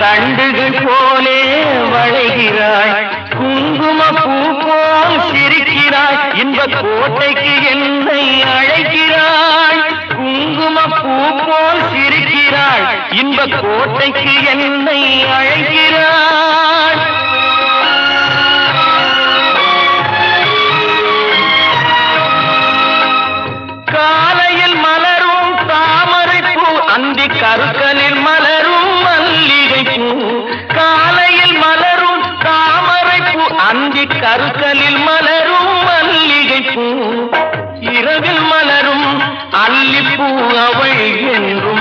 தண்டுகள் போலே வளைகிறாய், குங்கும பூ போல் சிரிக்கிறாய், இன்ப கோட்டைக்கு என்னை அழைக்கிறாய். குங்கும பூ போல் சிரிக்கிறாய், இன்ப கோட்டைக்கு என்னை அழைக்கிறாய். காலையில் மலரும் தாமரை பூ, அந்தி கருக்கலில் மலரும் மல்லிகை பூ. காலையில் மலரும் தாமரை பூ, அந்தி கருக்கலில் மலரும் மல்லிகை பூ. இரவில் மலரும் அல்லிப்பூ அவள் என்றோ